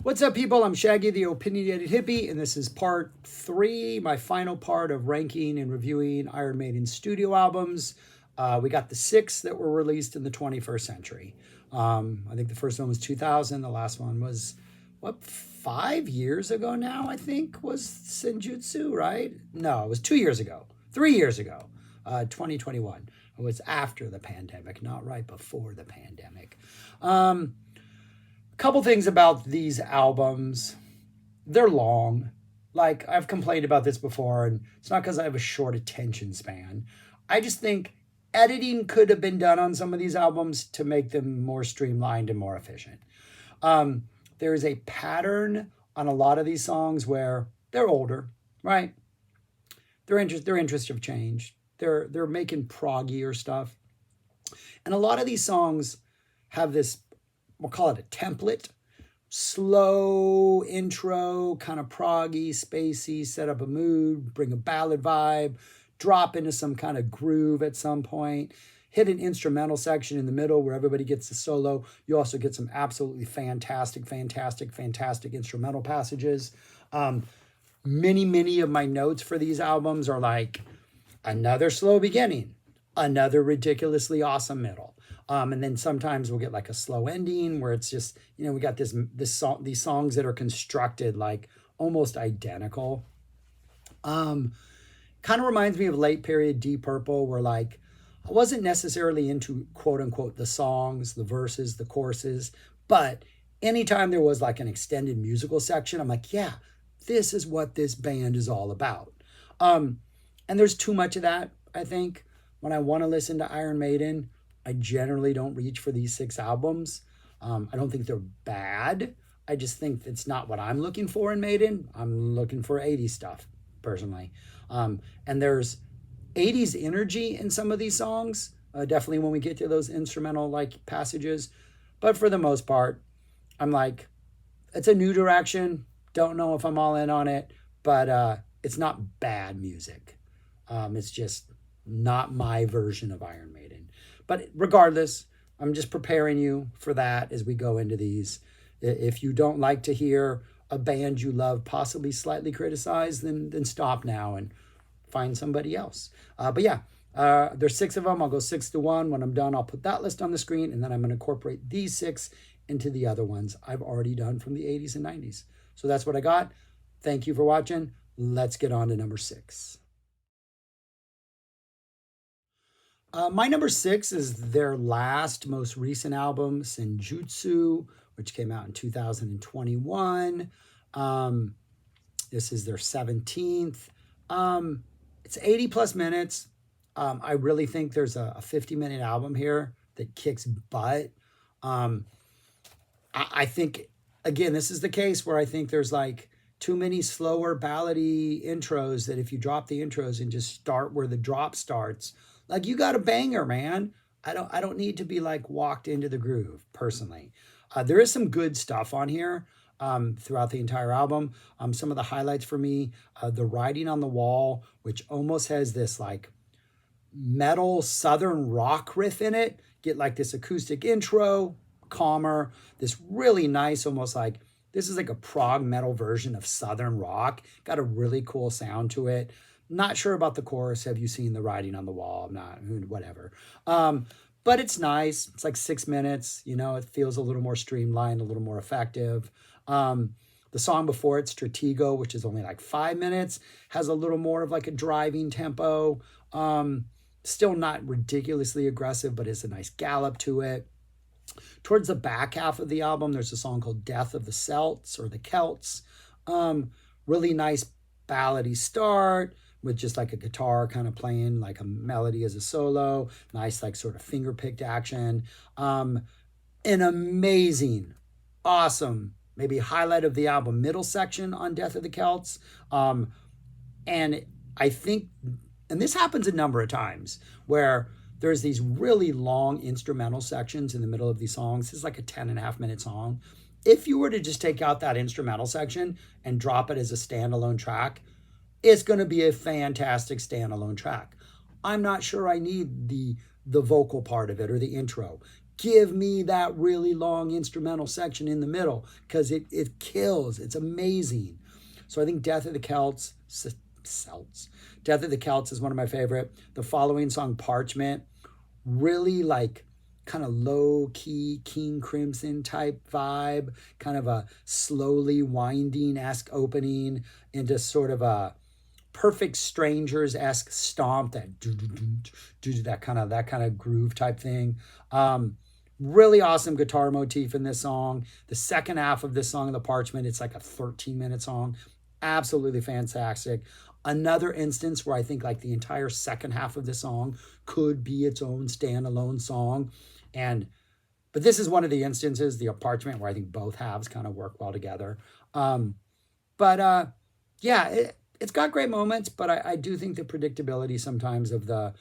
What's up, people? I'm Shaggy, the Opinionated Hippie, and this is part 3, my final part of ranking and reviewing Iron Maiden studio albums. We got the 6 that were released in the 21st century. I think the first one was 2000. The last one was, 5 years ago now, I think, was Senjutsu, right? No, it was 2 years ago. 3 years ago, 2021. It was after the pandemic, not right before the pandemic. Couple things about these albums. They're long. Like, I've complained about this before, and it's not because I have a short attention span. I just think editing could have been done on some of these albums to make them more streamlined and more efficient. There is a pattern on a lot of these songs where they're older, right? Their interests have changed. They're making proggier stuff. And a lot of these songs have this, we'll call it a template, slow intro, kind of proggy, spacey, set up a mood, bring a ballad vibe, drop into some kind of groove at some point, hit an instrumental section in the middle where everybody gets the solo. You also get some absolutely fantastic instrumental passages. Many of my notes for these albums are like, another slow beginning, another ridiculously awesome middle. And then sometimes we'll get like a slow ending where it's just, we got these songs that are constructed like almost identical. Kind of reminds me of late period Deep Purple, where like I wasn't necessarily into quote unquote the songs, the verses, the choruses, but anytime there was like an extended musical section, I'm like, yeah, this is what this band is all about. And there's too much of that, I think. When I want to listen to Iron Maiden, I generally don't reach for these 6 albums. I don't think they're bad. I just think it's not what I'm looking for in Maiden. I'm looking for 80s stuff, personally. And there's 80s energy in some of these songs, definitely when we get to those instrumental like passages. But for the most part, I'm like, it's a new direction. Don't know if I'm all in on it, but it's not bad music. It's just not my version of Iron Maiden. But regardless, I'm just preparing you for that as we go into these. If you don't like to hear a band you love possibly slightly criticized, then stop now and find somebody else. But yeah, there's 6 of them. I'll go 6 to 1. When I'm done, I'll put that list on the screen, and then I'm going to incorporate these 6 into the other ones I've already done from the 80s and 90s. So that's what I got. Thank you for watching. Let's get on to number 6. My number 6 is their most recent album, Senjutsu, which came out in 2021. This is their 17th. It's 80 plus minutes. I really think there's a 50-minute album here that kicks butt. I think, again, this is the case where I think there's like too many slower ballady intros that if you drop the intros and just start where the drop starts, like, you got a banger, man. I don't need to be like walked into the groove, personally. There is some good stuff on here throughout the entire album. Some of the highlights for me, the Writing on the Wall, which almost has this like metal southern rock riff in it. Get like this acoustic intro, calmer, this really nice, almost like, this is like a prog metal version of southern rock. Got a really cool sound to it. Not sure about the chorus. Have you seen the Writing on the Wall? I'm not, whatever. But it's nice. It's like 6 minutes. It feels a little more streamlined, a little more effective. The song before it, Stratego, which is only like 5 minutes, has a little more of like a driving tempo. Still not ridiculously aggressive, but it's a nice gallop to it. Towards the back half of the album, there's a song called Death of the Celts or the Celts. Really nice ballady start with just like a guitar kind of playing like a melody as a solo. Nice like sort of finger-picked action. An amazing, awesome, maybe highlight of the album middle section on Death of the Celts. And I think, and this happens a number of times, where there's these really long instrumental sections in the middle of these songs. This is like a 10.5-minute song. If you were to just take out that instrumental section and drop it as a standalone track, it's going to be a fantastic standalone track. I'm not sure I need the vocal part of it or the intro. give me that really long instrumental section in the middle because it kills. It's amazing. So I think Death of the Celts. Death of the Celts is one of my favorite. The following song, Parchment, really like kind of low key King Crimson type vibe, kind of a slowly winding-esque opening into sort of a Perfect Strangers-esque stomp, that kind of groove type thing. Really awesome guitar motif in this song. The second half of this song, The Parchment, it's like a 13-minute song. Absolutely fantastic. Another instance where I think like the entire second half of the song could be its own standalone song. But this is one of the instances, The Parchment, where I think both halves kind of work well together. Yeah, it's got great moments, but I do think the predictability sometimes of the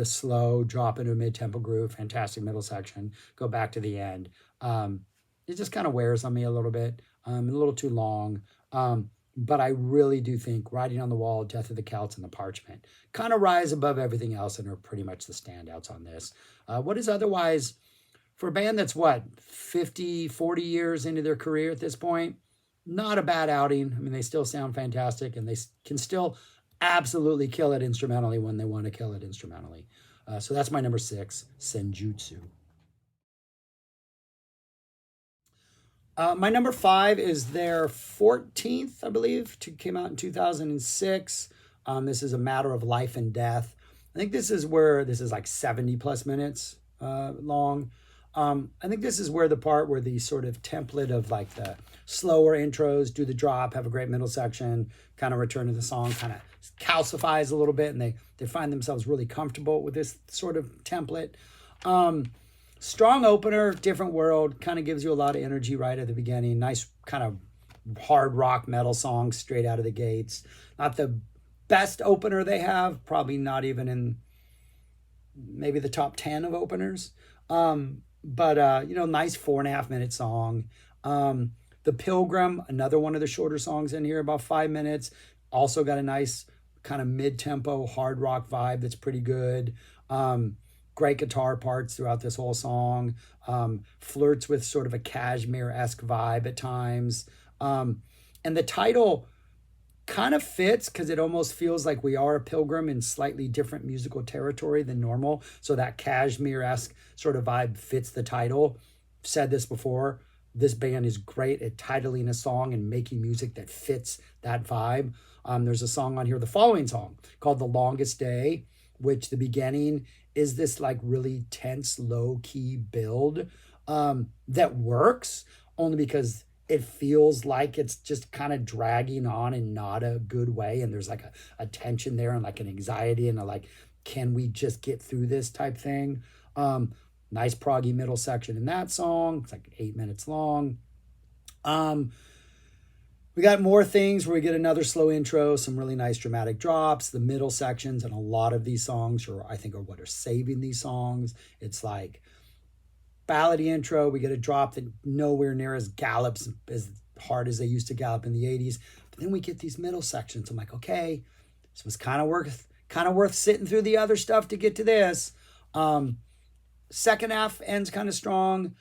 slow drop into a mid-tempo groove, fantastic middle section, go back to the end. It just kind of wears on me a little bit, a little too long. But I really do think Riding on the Wall, Death of the Celts, and The Parchment kind of rise above everything else and are pretty much the standouts on this. What is otherwise, for a band that's 40 years into their career at this point, not a bad outing. I mean, they still sound fantastic and they can still absolutely kill it instrumentally when they want to kill it instrumentally. So that's my number 6, Senjutsu. My number 5 is their 14th, I believe, came out in 2006. This is A Matter of Life and Death. I think this is like 70 plus minutes long. I think this is where the part where the sort of template of like the slower intros, do the drop, have a great middle section, kind of return to the song, kind of calcifies a little bit, and they find themselves really comfortable with this sort of template. Strong opener, different world, kind of gives you a lot of energy right at the beginning. Nice kind of hard rock metal song straight out of the gates. Not the best opener they have, probably not even in maybe the top 10 of openers. But nice 4.5-minute song. The Pilgrim, another one of the shorter songs in here, about 5 minutes. Also got a nice kind of mid-tempo hard rock vibe that's pretty good. Great guitar parts throughout this whole song. Flirts with sort of a Kashmir-esque vibe at times. And the title kind of fits because it almost feels like we are a pilgrim in slightly different musical territory than normal. So that Kashmir-esque sort of vibe fits the title. Said this before. This band is great at titling a song and making music that fits that vibe. There's a song on here, the following song, called The Longest Day, which the beginning is this like really tense, low-key build that works only because it feels like it's just kind of dragging on in not a good way. And there's like a tension there and like an anxiety and a like, can we just get through this type thing? Nice proggy middle section in that song. It's like 8 minutes long. We got more things where we get another slow intro, some really nice dramatic drops, the middle sections, and a lot of these songs are what are saving these songs. It's like ballady intro, we get a drop that nowhere near as gallops as hard as they used to gallop in the 80s. But then we get these middle sections. I'm like, okay, this was kind of worth sitting through the other stuff to get to this. Second half ends kind of strong.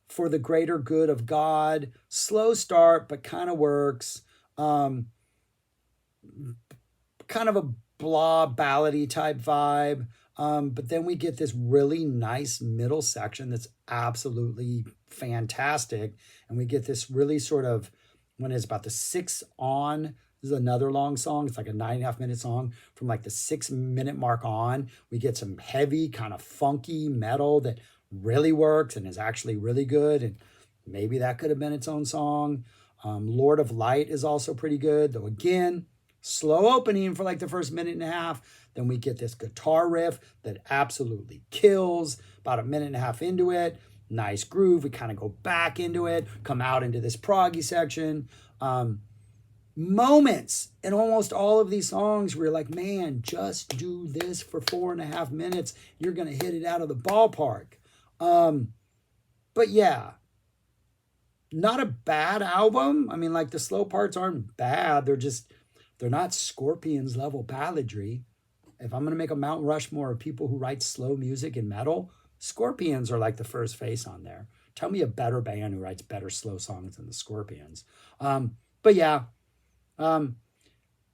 For the greater good of God. Slow start, but kind of works. Kind of a blah ballady type vibe. But then we get this really nice middle section that's absolutely fantastic. And we get this really sort of, when it's about the 6 on, this is another long song. It's like a 9.5-minute song. From like the 6-minute mark on, we get some heavy, kind of funky metal that really works and is actually really good. And maybe that could have been its own song. Lord of Light is also pretty good, though again, slow opening for like the first minute and a half. Then we get this guitar riff that absolutely kills about a minute and a half into it. Nice groove. We kind of go back into it, come out into this proggy section. Moments in almost all of these songs where you're like, man, just do this for 4.5 minutes. You're going to hit it out of the ballpark. But yeah, not a bad album. I mean, like the slow parts aren't bad. They're not Scorpions level balladry. If I'm going to make a Mount Rushmore of people who write slow music in metal, Scorpions are like the first face on there. Tell me a better band who writes better slow songs than the Scorpions. But yeah, um,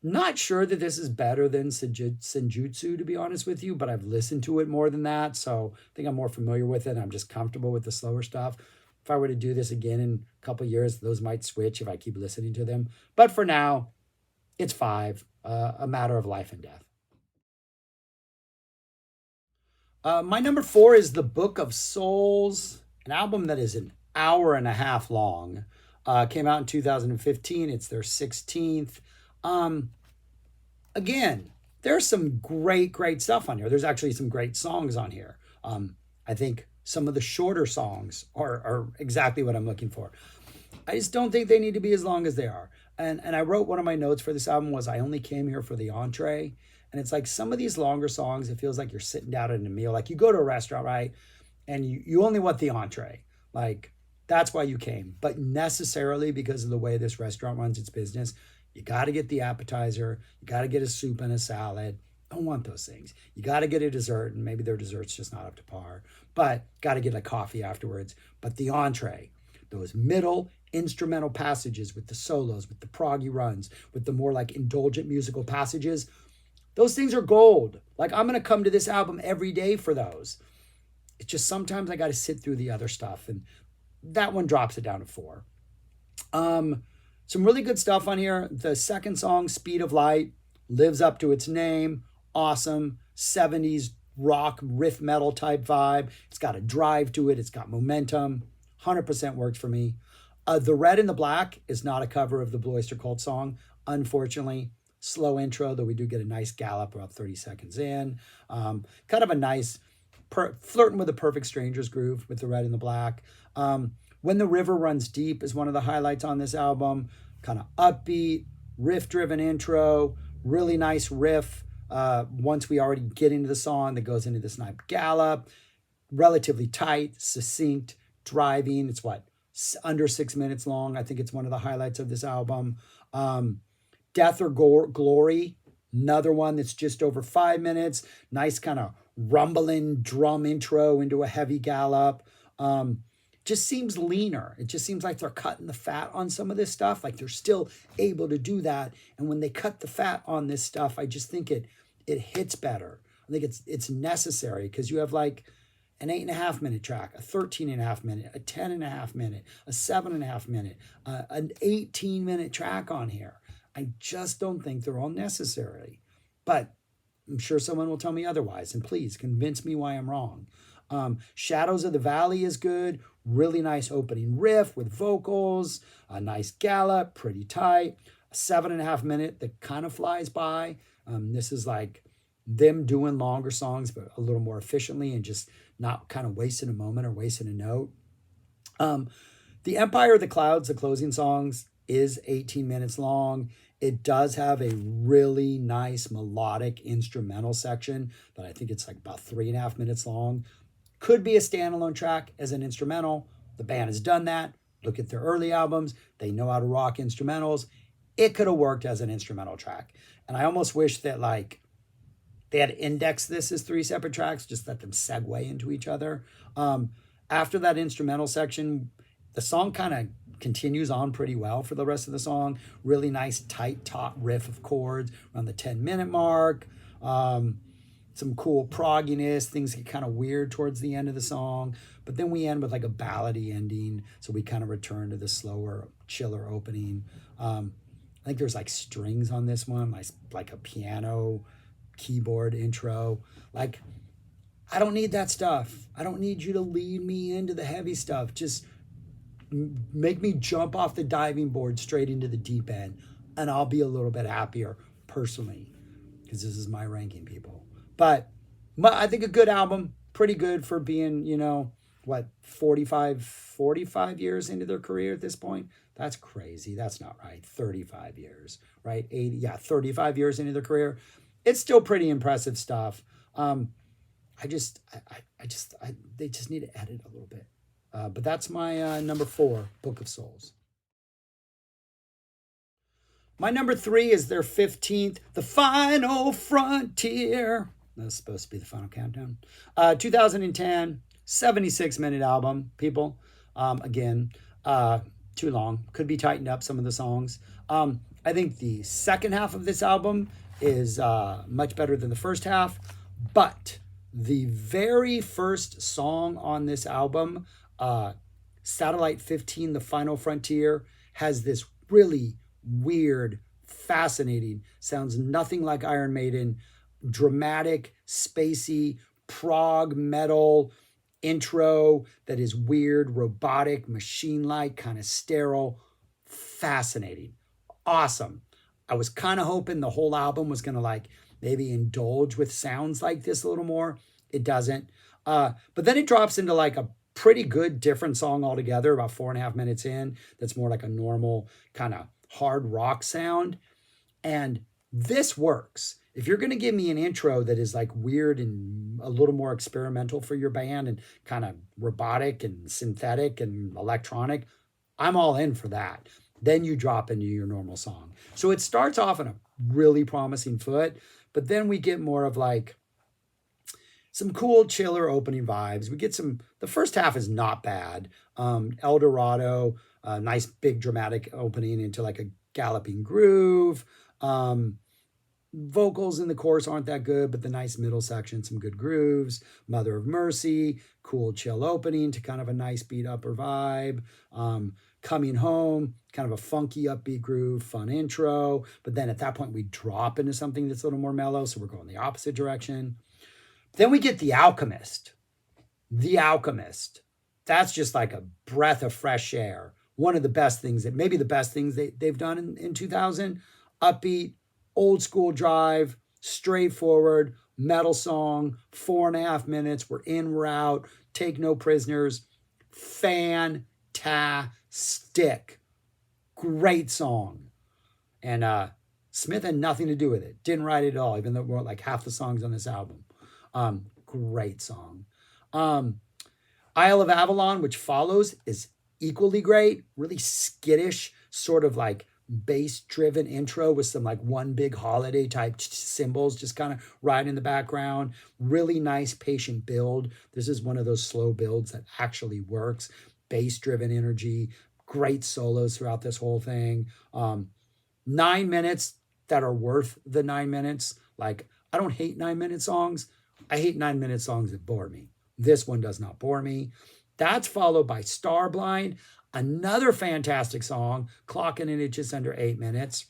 not sure that this is better than Senjutsu, to be honest with you, but I've listened to it more than that. So I think I'm more familiar with it. I'm just comfortable with the slower stuff. If I were to do this again in a couple years, those might switch if I keep listening to them. But for now, it's 5, a matter of life and death. My number 4 is The Book of Souls, an album that is an hour and a half long. Came out in 2015. It's their 16th. Um, Again, there's some great stuff on here. There's actually some great songs on here. I think some of the shorter songs are exactly what I'm looking for. I just don't think they need to be as long as they are. And I wrote one of my notes for this album was I only came here for the entree. And it's like some of these longer songs, it feels like you're sitting down at a meal. Like you go to a restaurant, right? And you only want the entree. Like that's why you came. But necessarily because of the way this restaurant runs its business, you got to get the appetizer. You got to get a soup and a salad. I don't want those things. You got to get a dessert, and maybe their dessert's just not up to par. But got to get a coffee afterwards. But the entree, those middle instrumental passages with the solos, with the proggy runs, with the more like indulgent musical passages, those things are gold. Like I'm going to come to this album every day for those. It's just sometimes I got to sit through the other stuff, and that one drops it down to 4. Some really good stuff on here. The second song, Speed of Light, lives up to its name. Awesome 70s rock riff metal type vibe. It's got a drive to it. It's got momentum. 100% works for me. The Red and the Black is not a cover of the Blue Oyster Cult song. Unfortunately, slow intro, though we do get a nice gallop about 30 seconds in. Kind of a nice flirting with a Perfect Strangers groove with the Red and the Black. When the River Runs Deep is one of the highlights on this album. Kind of upbeat, riff-driven intro, really nice riff. Once we already get into the song that goes into this nice gallop. Relatively tight, succinct, driving. It's under 6 minutes long. I think it's one of the highlights of this album. Death or Glory, another one that's just over 5 minutes. Nice kind of rumbling drum intro into a heavy gallop. Just seems leaner. It just seems like they're cutting the fat on some of this stuff. Like they're still able to do that. And when they cut the fat on this stuff, I just think it hits better. I think it's necessary because you have like an 8.5 minute track, a 13.5 minute, a 10.5 minute, a 7.5 minute, an 18-minute track on here. I just don't think they're all necessary. But I'm sure someone will tell me otherwise. And please convince me why I'm wrong. Shadows of the Valley is good. Really nice opening riff with vocals. A nice gallop, pretty tight. A 7.5 minute that kind of flies by. This is like them doing longer songs, but a little more efficiently and just not kind of wasting a moment or wasting a note. The Empire of the Clouds, the closing songs, is 18 minutes long. It does have a really nice melodic instrumental section that I think it's like about 3.5 minutes long. Could be a standalone track as an instrumental. The band has done that. Look at their early albums. They know how to rock instrumentals. It could have worked as an instrumental track. And I almost wish that like they had indexed this as 3 separate tracks, just let them segue into each other. After that instrumental section, the song kind of continues on pretty well for the rest of the song. Really nice, tight, taut riff of chords around the 10-minute mark. Some cool progginess. Things get kind of weird towards the end of the song. But then we end with like a ballady ending. So we kind of return to the slower, chiller opening. I think there's like strings on this one, like a piano keyboard intro. Like, I don't need that stuff. I don't need you to lead me into the heavy stuff. Just make me jump off the diving board straight into the deep end, and I'll be a little bit happier personally, because this is my ranking, people. But I think a good album, pretty good for being, 45 years into their career at this point. That's crazy. That's not right. 35 years, right? 35 years into their career. It's still pretty impressive stuff. They just need to edit a little bit. But that's my number 4, Book of Souls. My number 3 is their 15th, The Final Frontier. That's supposed to be the final countdown. 2010, 76-minute album, people. Again, too long. Could be tightened up, some of the songs. I think the second half of this album is much better than the first half, but the very first song on this album, Satellite 15, The Final Frontier, has this really weird, fascinating, sounds nothing like Iron Maiden, dramatic, spacey, prog metal intro that is weird, robotic, machine-like, kind of sterile, fascinating, awesome. I was kind of hoping the whole album was going to like maybe indulge with sounds like this a little more. It doesn't. But then it drops into like a pretty good different song altogether, about 4.5 minutes in. That's more like a normal kind of hard rock sound. And this works. If you're going to give me an intro that is like weird and a little more experimental for your band and kind of robotic and synthetic and electronic, I'm all in for that. Then you drop into your normal song. So it starts off on a really promising foot, but then we get more of like some cool, chiller opening vibes. We get some, the first half is not bad. El Dorado, nice big dramatic opening into like a galloping groove. Vocals in the chorus aren't that good, but the nice middle section, some good grooves. Mother of Mercy, cool, chill opening to kind of a nice beat upper vibe. Coming Home, kind of a funky upbeat groove, fun intro. But then at that point, we drop into something that's a little more mellow, so we're going the opposite direction. Then we get The Alchemist. The Alchemist. That's just like a breath of fresh air. One of the best things, that maybe the best things they've done in 2000. Upbeat, old school drive, straightforward, metal song, 4.5 minutes. We're in, we're out. Take no prisoners. Fantastic. Great song. And Smith had nothing to do with it. Didn't write it at all, even though we're like half the songs on this album. Great song. Isle of Avalon, which follows, is equally great. Really skittish, sort of like bass-driven intro with some like one big holiday type cymbals just kind of right in the background. Really nice patient build. This is one of those slow builds that actually works. Bass-driven energy, great solos throughout this whole thing. 9 minutes that are worth the 9 minutes. Like, I don't hate 9-minute songs. I hate 9-minute songs that bore me. This one does not bore me. That's followed by Starblind, another fantastic song, clocking in at just under 8 minutes.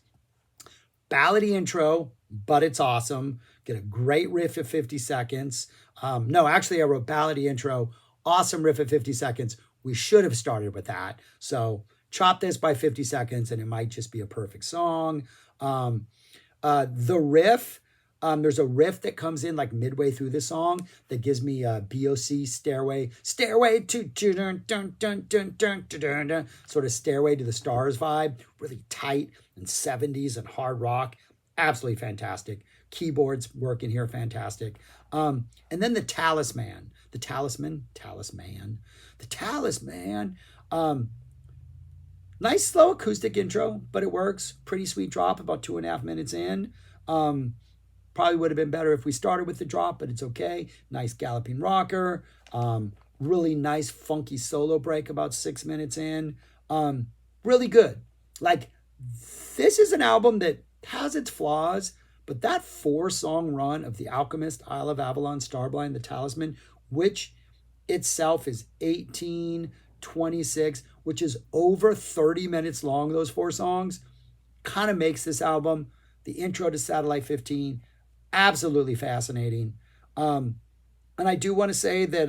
Ballady intro, but it's awesome. Get a great riff at 50 seconds. No, actually, I wrote ballady intro, awesome riff at 50 seconds. We should have started with that. So chop this by 50 seconds and it might just be a perfect song. The riff, there's a riff that comes in like midway through the song that gives me a BOC stairway to sort of Stairway to the Stars vibe, really tight and 70s and hard rock. Absolutely fantastic. Keyboards working here, fantastic. And then the Talisman. Nice slow acoustic intro, but it works. Pretty sweet drop, about 2.5 minutes in. Probably would have been better if we started with the drop, but it's okay. Nice galloping rocker. Really nice funky solo break about 6 minutes in. Really good. Like, this is an album that has its flaws, but that 4-song run of The Alchemist, Isle of Avalon, Starblind, The Talisman, which itself is 18, 26, which is over 30 minutes long, those 4 songs, kind of makes this album, the intro to Satellite 15, absolutely fascinating. And I do want to say that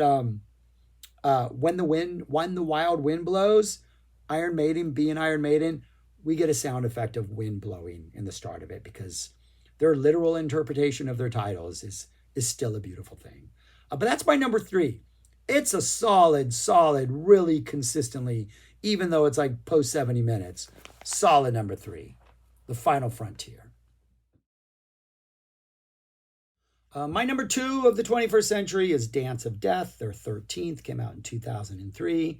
when the wild wind blows, Iron Maiden being Iron Maiden, we get a sound effect of wind blowing in the start of it because their literal interpretation of their titles is still a beautiful thing. But that's my number 3. It's a solid, really consistently, even though it's like post 70 minutes, solid number 3, The Final Frontier. My number 2 of the 21st century is Dance of Death. Their 13th came out in 2003.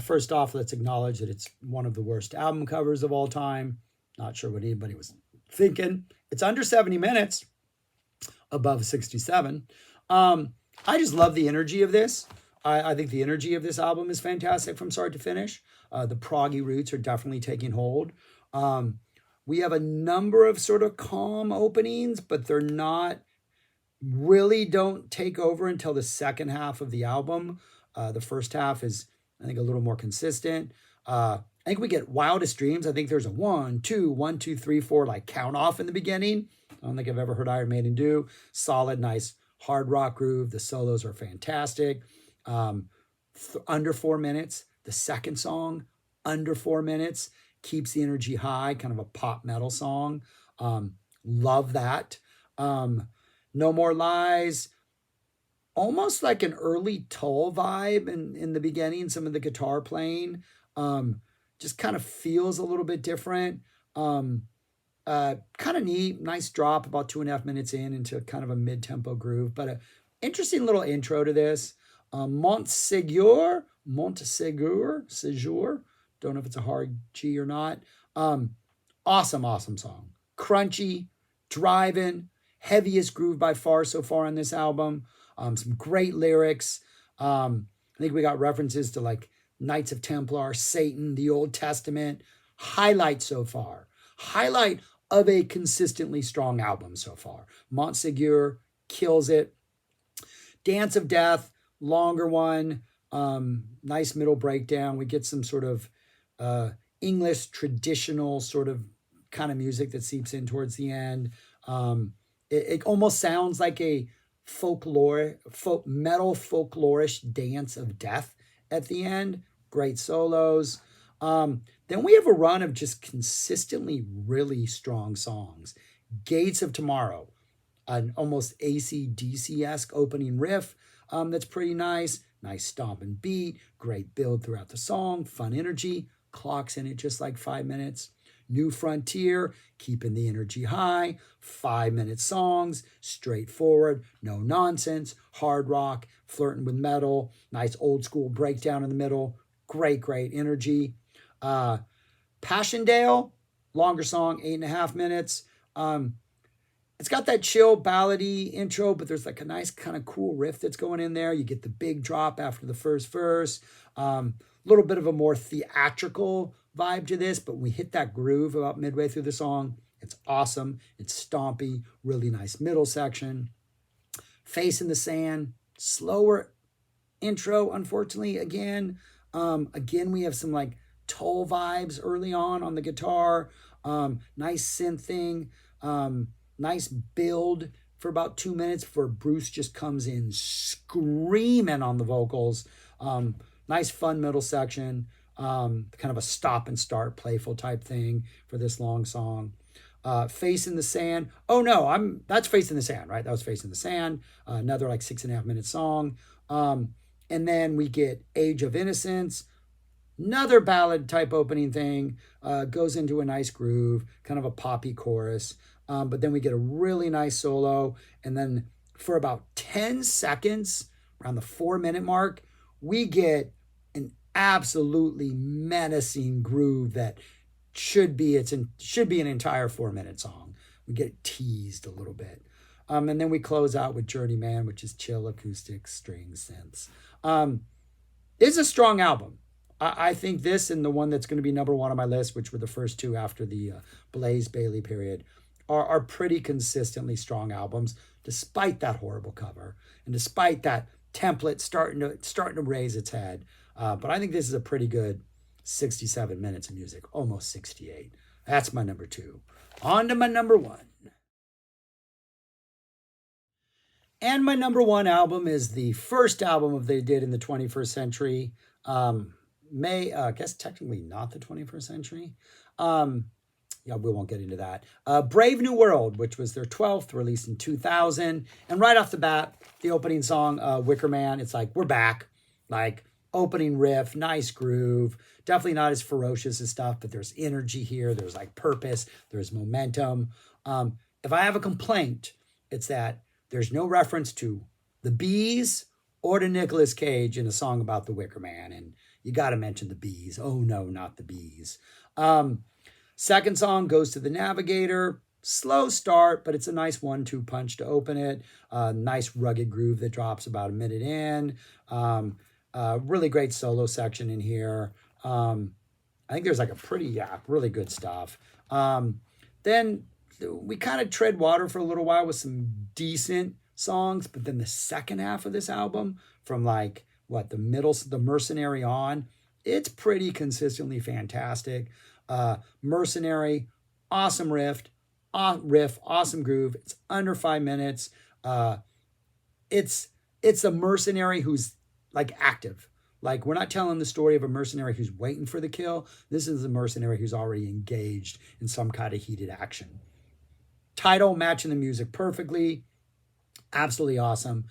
First off, let's acknowledge that it's one of the worst album covers of all time. Not sure what anybody was thinking. It's under 70 minutes, above 67. I just love the energy of this. I think the energy of this album is fantastic from start to finish. The proggy roots are definitely taking hold. Um, we have a number of sort of calm openings, but they're not really don't take over until the second half of the album. The first half is, I think, a little more consistent. I think we get Wildest Dreams. I think there's a 1, 2, 1, 2, 3, 4 like count off in the beginning. I don't think I've ever heard Iron Maiden do. Solid, nice hard rock groove. The solos are fantastic. Um, Under 4 minutes. The second song, under 4 minutes, keeps the energy high, kind of a pop metal song. Love that. Um, no More Lies, almost like an early Toll vibe in the beginning, some of the guitar playing. Um, just kind of feels a little bit different. Um, Kind of neat, nice drop about 2.5 minutes in into kind of a mid-tempo groove, but a interesting little intro to this. Montsegur, don't know if it's a hard G or not. Awesome song. Crunchy, driving, heaviest groove by far so far on this album. Some great lyrics. I think we got references to like Knights of Templar, Satan, the Old Testament. Highlight so far. Highlight of a consistently strong album so far. Montsegur kills it. Dance of Death, longer one. Nice middle breakdown. We get some sort of English traditional sort of kind of music that seeps in towards the end. It almost sounds like a metal folklorish dance of death at the end. Great solos. Then we have a run of just consistently really strong songs. Gates of Tomorrow, an almost AC/DC-esque opening riff that's pretty nice. Nice stomping beat, great build throughout the song, fun energy, clocks in it just like 5 minutes. New Frontier, keeping the energy high, 5-minute songs, straightforward, no nonsense, hard rock, flirting with metal, nice old school breakdown in the middle, great energy. Passchendaele, longer song, 8.5 minutes. It's got that chill ballady intro, but there's like a nice kind of cool riff that's going in there. You get the big drop after the first verse. Little bit of a more theatrical vibe to this, but when we hit that groove about midway through the song, it's awesome. It's stompy, really nice middle section. Face in the Sand, slower intro, unfortunately, again. Again, we have some like Toll vibes early on the guitar. Nice synth thing. Nice build for about 2 minutes before Bruce just comes in screaming on the vocals. Nice fun middle section. Kind of a stop and start playful type thing for this long song. Face in the Sand. Oh no, that's Face in the Sand, right? That was Face in the Sand. Another like 6.5 minute song. And then we get Age of Innocence. Another ballad type opening thing. Goes into a nice groove, kind of a poppy chorus. But then we get a really nice solo. And then for about 10 seconds, around the 4-minute mark, we get an absolutely menacing groove that should be an entire 4-minute song. We get teased a little bit. And then we close out with Journeyman, which is chill acoustic string synths. It's a strong album. I think this and the one that's going to be number one on my list, which were the first two after the Blaze Bayley period, are pretty consistently strong albums, despite that horrible cover and despite that template starting to raise its head. But I think this is a pretty good 67 minutes of music, almost 68. That's my number two. On to my number one. And my number one album is the first album they did in the 21st century. I guess technically not the 21st century. Yeah, we won't get into that. Brave New World, which was their 12th, released in 2000. And right off the bat, the opening song, Wicker Man, it's like, we're back. Like, opening riff, nice groove. Definitely not as ferocious as stuff, but there's energy here. There's like purpose. There's momentum. If I have a complaint, it's that there's no reference to the Bees or to Nicolas Cage in a song about the Wicker Man. And you got to mention the Bees. Oh, no, not the Bees. Second song goes to the Navigator. Slow start, but it's a nice 1-2 punch to open it. Nice rugged groove that drops about a minute in. Really great solo section in here. I think there's like a pretty, yeah, really good stuff. Then we kind of tread water for a little while with some decent songs, but then the second half of this album, from like what the Mercenary on, it's pretty consistently fantastic. Mercenary, awesome riff, awesome groove. It's under 5 minutes. It's a mercenary who's like active. Like, we're not telling the story of a mercenary who's waiting for the kill. This is a mercenary who's already engaged in some kind of heated action. Title matching the music perfectly. Absolutely awesome.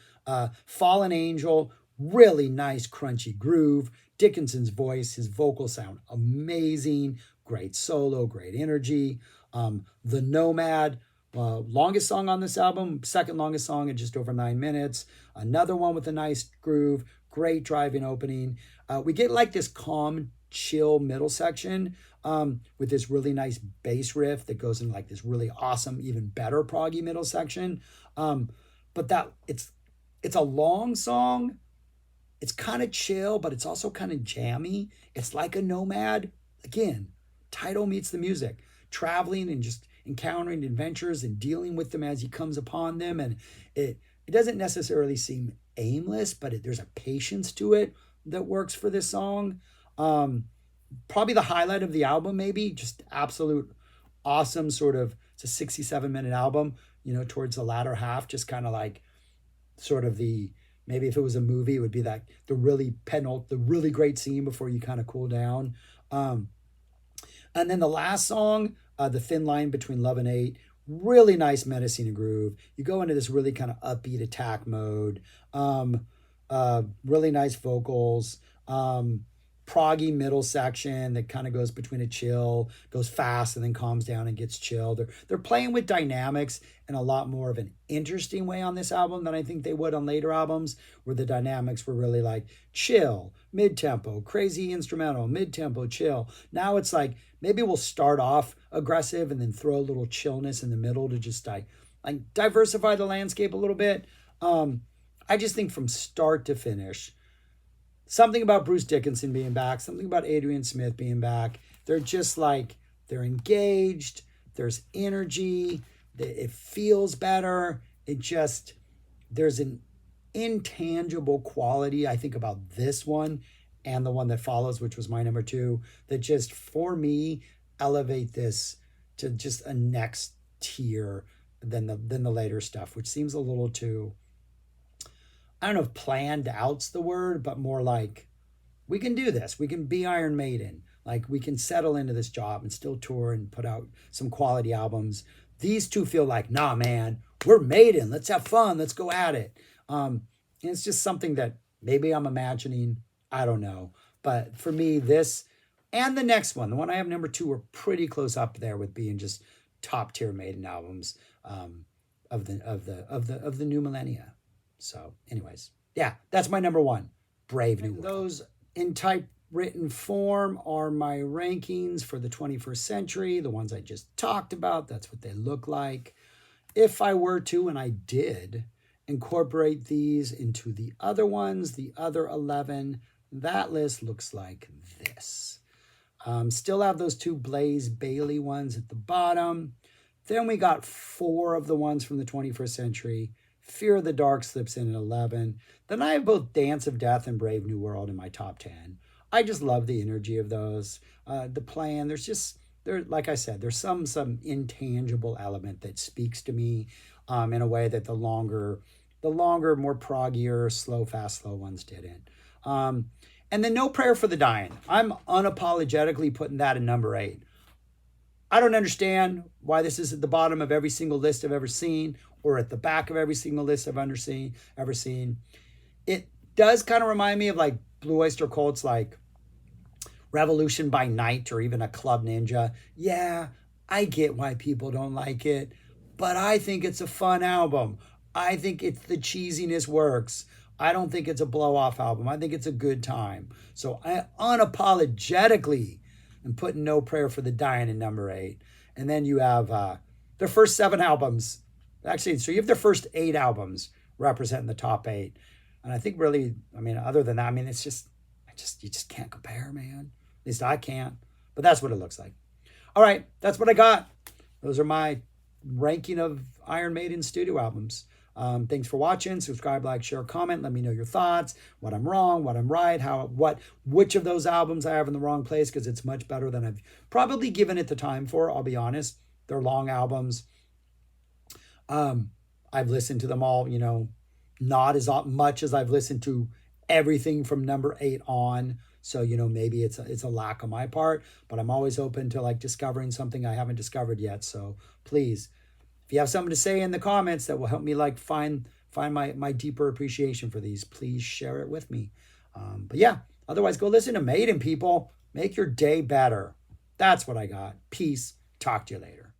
Fallen Angel, really nice crunchy groove. Dickinson's voice, his vocals sound amazing. Great solo, great energy. The Nomad, longest song on this album, second longest song at just over 9 minutes. Another one with a nice groove, great driving opening. We get like this calm, chill middle section with this really nice bass riff that goes into like this really awesome, even better proggy middle section. But that it's a long song. It's kind of chill, but it's also kind of jammy. It's like a Nomad. Again, title meets the music. Traveling and just encountering adventures and dealing with them as he comes upon them. And it doesn't necessarily seem aimless, but there's a patience to it that works for this song. Probably the highlight of the album, maybe. Just absolute awesome sort of, it's a 67-minute album, towards the latter half, just kind of like sort of maybe if it was a movie, it would be like the really great scene before you kind of cool down. And then the last song, The Thin Line Between Love and Hate, really nice menacing groove. You go into this really kind of upbeat attack mode. Really nice vocals. Proggy middle section that kind of goes between a chill, goes fast and then calms down and gets chill. They're playing with dynamics in a lot more of an interesting way on this album than I think they would on later albums, where the dynamics were really like chill, mid-tempo, crazy instrumental, mid-tempo, chill. Now it's like, maybe we'll start off aggressive and then throw a little chillness in the middle to just like diversify the landscape a little bit. I just think from start to finish, something about Bruce Dickinson being back, something about Adrian Smith being back. They're just like, they're engaged. There's energy. It feels better. There's an intangible quality, I think, about this one and the one that follows, which was my number 2, that just, for me, elevate this to just a next tier than the later stuff, which seems a little too, I don't know if planned out's the word, but more like, we can do this. We can be Iron Maiden. Like, we can settle into this job and still tour and put out some quality albums. These two feel like, nah, man, we're Maiden. Let's have fun. Let's go at it. And it's just something that maybe I'm imagining. I don't know. But for me, this and the next one, the one I have number 2, are pretty close up there with being just top tier Maiden albums of the new millennia. So anyways, yeah, that's my number 1, Brave New World. Those in typewritten form are my rankings for the 21st century, the ones I just talked about. That's what they look like. If I were to, and I did, incorporate these into the other ones, the other 11, that list looks like this. Still have those 2 Blaze Bailey ones at the bottom. Then we got 4 of the ones from the 21st century. Fear of the Dark slips in at 11. Then I have both Dance of Death and Brave New World in my top 10. I just love the energy of those. The plan, like I said, there's some intangible element that speaks to me in a way that the longer, more proggier, slow, fast, slow ones didn't. And then No Prayer for the Dying. I'm unapologetically putting that in number 8. I don't understand why this is at the bottom of every single list I've ever seen, or at the back of every single list I've ever seen. It does kind of remind me of like Blue Oyster Cult's like Revolution by Night, or even a Club Ninja. Yeah, I get why people don't like it, but I think it's a fun album. I think the cheesiness works. I don't think it's a blow-off album. I think it's a good time. So I unapologetically am putting No Prayer for the Dying in number 8. And then you have their first 7 albums. Actually, so you have their first 8 albums representing the top 8. And I think really, I mean, other than that, I mean, it's just, you just can't compare, man. At least I can't. But that's what it looks like. All right, that's what I got. Those are my ranking of Iron Maiden studio albums. Thanks for watching. Subscribe, like, share, comment. Let me know your thoughts, what I'm wrong, what I'm right, which of those albums I have in the wrong place, because it's much better than I've probably given it the time for. I'll be honest. They're long albums. I've listened to them all, not as much as I've listened to everything from number 8 on. So, maybe it's a lack on my part, but I'm always open to like discovering something I haven't discovered yet. So please, if you have something to say in the comments that will help me like find my deeper appreciation for these, please share it with me. But yeah, otherwise go listen to Maiden, people. Make your day better. That's what I got. Peace. Talk to you later.